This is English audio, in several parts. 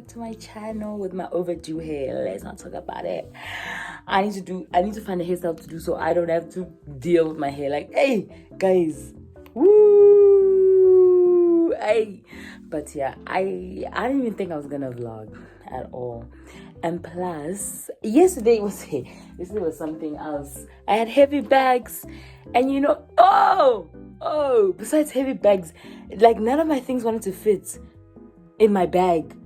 To my channel with my overdue hair. Let's not talk about it. I need to find a hairstyle to do so I don't have to deal with my hair. Like, hey guys, woo, hey. But yeah, I didn't even think I was gonna vlog at all. And plus, yesterday was something else. I had heavy bags, and besides heavy bags, like none of my things wanted to fit in my bag.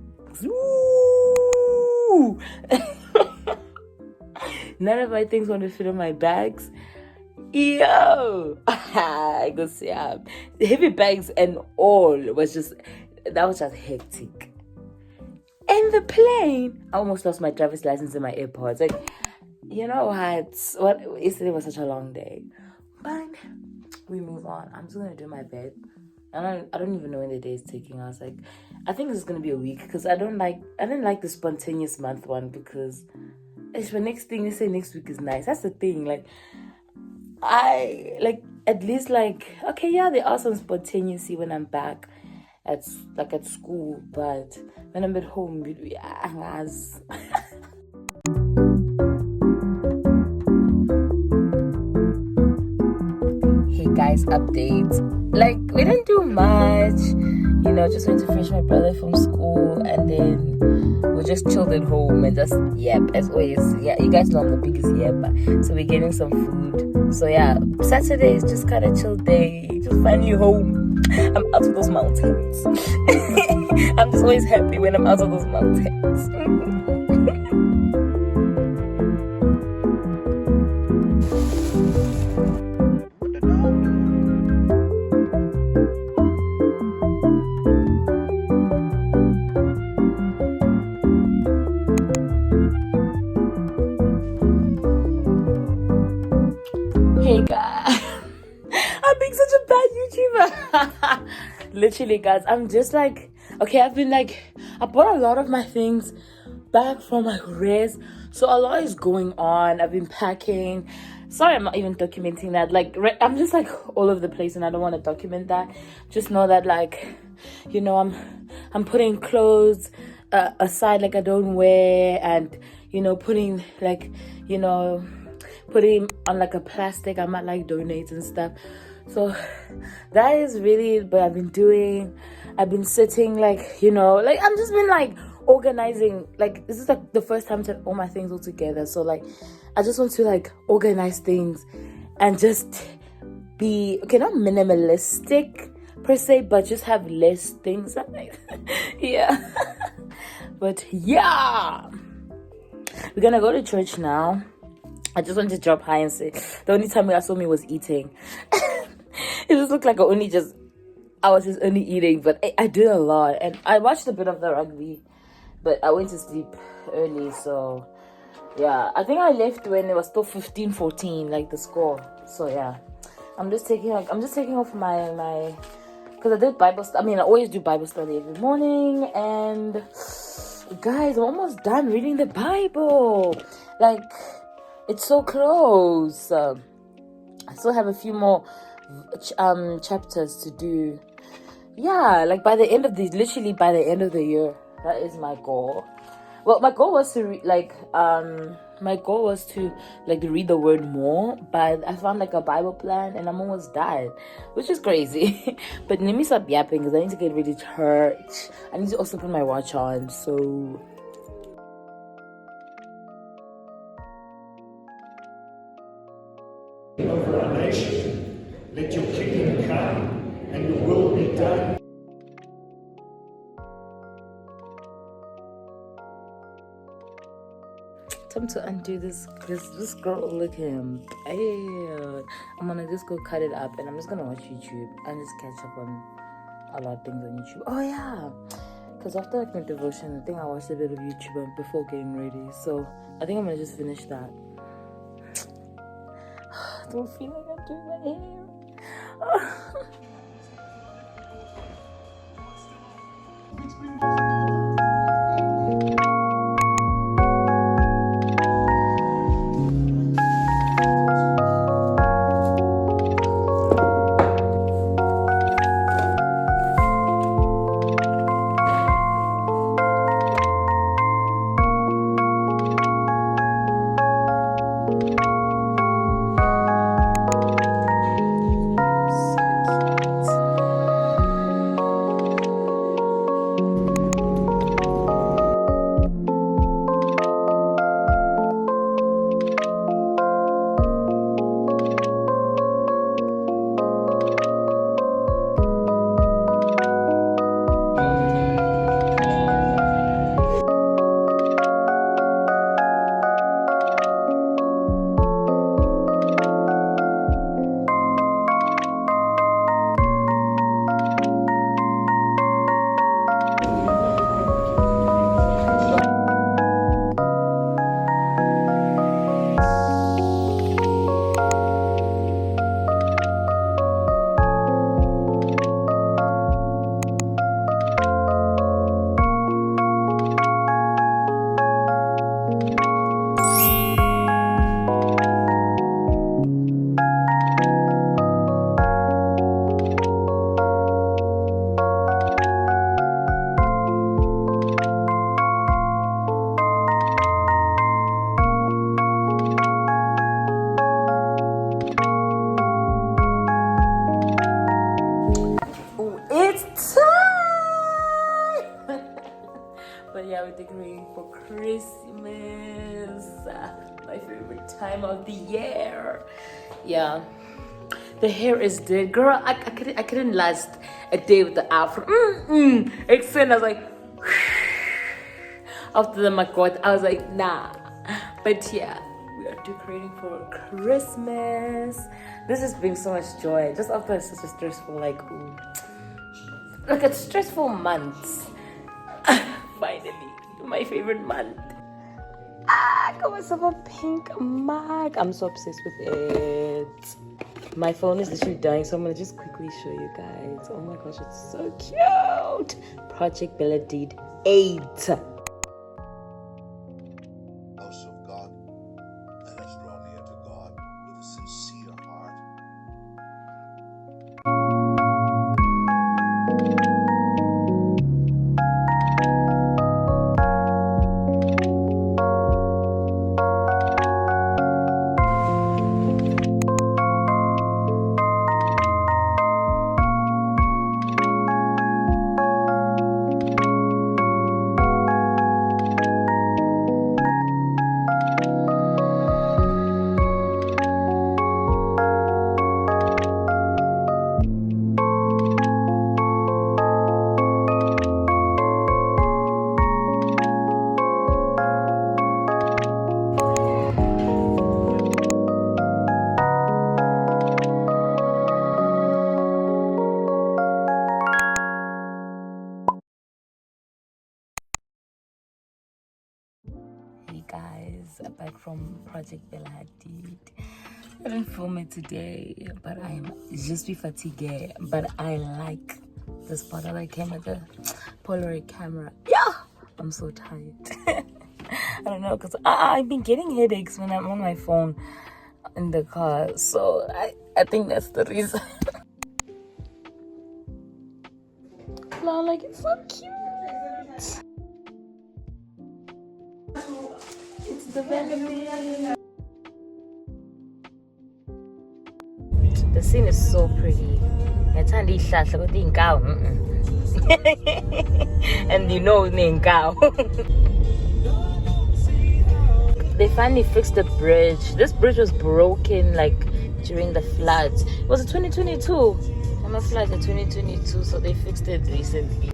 Ooh. None of my things want to fit in my bags. Yo, I go see the heavy bags and all was just hectic. And the plane, I almost lost my driver's license and my AirPods. Like, you know what? Yesterday was such a long day, but we move on. I'm just gonna do my bed. I don't even know when the day is taking us. Like, I think it's gonna be a week because I didn't like the spontaneous month one because it's the next thing. They say next week is nice. That's the thing. Like, I like at least like okay, yeah, there are some spontaneity when I'm back at school, but when I'm at home, yeah. Hey guys, updates. Like, we didn't do much, just went to fetch my brother from school, and then we just chilled at home and just as always. Yeah, you guys know I'm the biggest so we're getting some food. So yeah, Saturday is just kind of chill day, just finally home. I'm out of those mountains. I'm just always happy when I'm out of those mountains. Hey guys, I'm being such a bad YouTuber. Literally guys, I'm just like, okay, I bought a lot of my things back from my res, so a lot is going on. I've been packing. Sorry, I'm not even documenting that. Like, I'm just like all over the place, and I don't want to document that. Just know that, like, I'm putting clothes aside, like I don't wear, and putting on like a plastic I might like donate and stuff. So that is really what I've been doing. I've been sitting like I'm just been like organizing. Like, this is like the first time to have all my things all together, so like I just want to like organize things and just be not minimalistic per se, but just have less things. Yeah. But yeah, we're gonna go to church now. I just wanted to drop high and say the only time you saw me was eating. It just looked like I was just only eating, but I did a lot, and I watched a bit of the rugby, but I went to sleep early. So yeah, I think I left when it was still 15-14, like the score. So yeah, I'm just taking off my because I did Bible study. I mean, I always do Bible study every morning, and guys, I'm almost done reading the Bible. Like, it's so close. I still have a few more chapters to do. Yeah, like by the end of the year, that is my goal. Well, my goal was to read the word more, but I found like a Bible plan and I'm almost done, which is crazy. But let me stop yapping because I need to get ready to church. I need to also put my watch on. So over our nation, let your kingdom come and your will be done. Time to undo this girl looking bad. I'm gonna just go cut it up and I'm just gonna watch YouTube and just catch up a lot of things on YouTube. Oh yeah, because after like my devotion, I think I watched a bit of YouTube before getting ready. So I think I'm gonna just finish that. I don't feel like I'm doing my hair. It's time! But yeah, we're decorating for Christmas. My favorite time of the year. Yeah. The hair is dead. Girl, I couldn't last a day with the afro. Except I was like, after the makot, I was like, nah. But yeah, we are decorating for Christmas. This is bringing so much joy. Just after such a stressful, like a stressful month. Finally, my favorite month. I got myself a pink mug. I'm so obsessed with it. My phone is literally dying, so I'm gonna just quickly show you guys. Oh my gosh, it's so cute. Project Bella did 8. House of God, let us draw near to God with a sincere heart. Hey guys, back from Project Bella did. I didn't film it today, but I'm just be fatigued. But I like this Polaroid camera, the Polaroid camera. Yeah, I'm so tired. I don't know, because I've been getting headaches when I'm on my phone in the car, so I think that's the reason. No, like it's so cute. It's developing. The scene is so pretty. And you know they finally fixed the bridge. This bridge was broken like during the floods. It was 2022. I'm a flood in 2022, so they fixed it recently.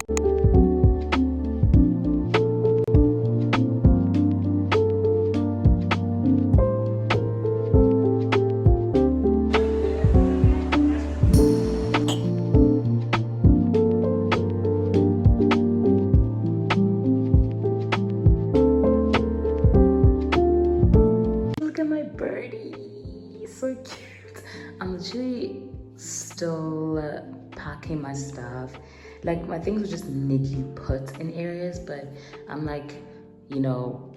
my stuff. Like my things were just neatly put in areas, but I'm like, you know,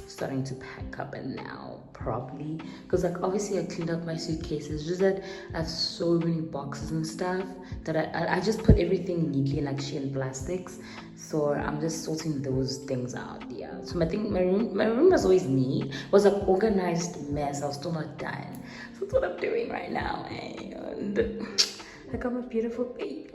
starting to pack up and now properly, because like obviously I cleaned up my suitcases, just that I have so many boxes and stuff that I just put everything neatly in like Shein plastics. So I'm just sorting those things out. Yeah, so my room was always neat. It was an organized mess. I was still not done, so that's what I'm doing right now. And I got my beautiful baby.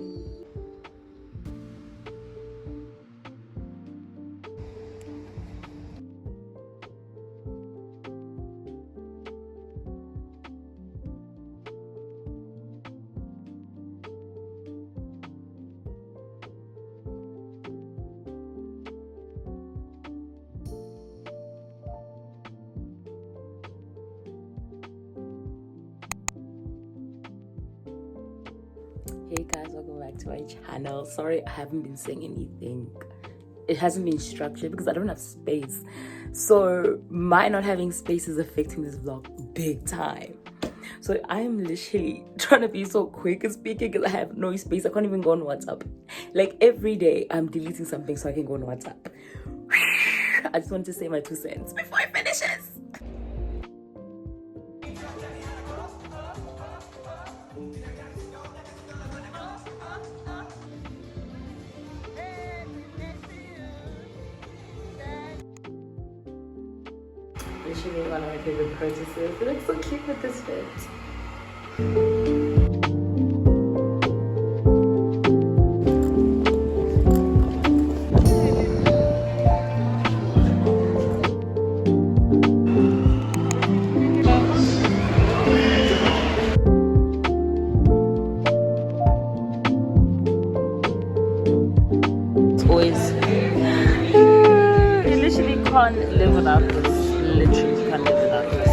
Hey guys, welcome back to my channel. Sorry I haven't been saying anything. It hasn't been structured because I don't have space. So my not having space is affecting this vlog big time. So I'm literally trying to be so quick and speaking because I have no space. I can't even go on WhatsApp. Like every day I'm deleting something so I can go on WhatsApp. I just want to say my 2 cents before I finish this. Literally one of my favorite purchases. It looks so cute with this fit. It's always you literally can't live without this. Literally can't live without this.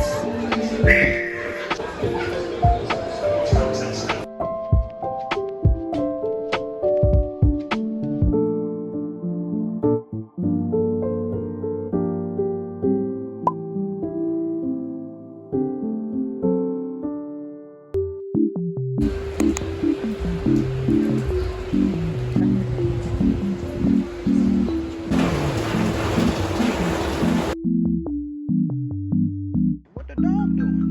What the dog doing?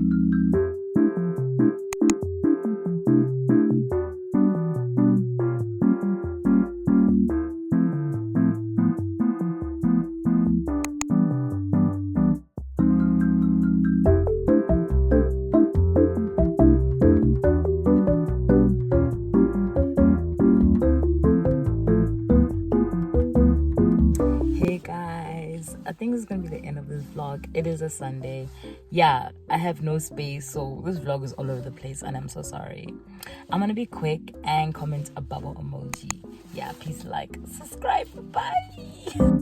Hey guys, I think this is gonna be the end of this vlog. It is a Sunday. Yeah, I have no space, so this vlog is all over the place and I'm so sorry. I'm gonna be quick and comment a bubble emoji. Yeah, please like, subscribe, bye.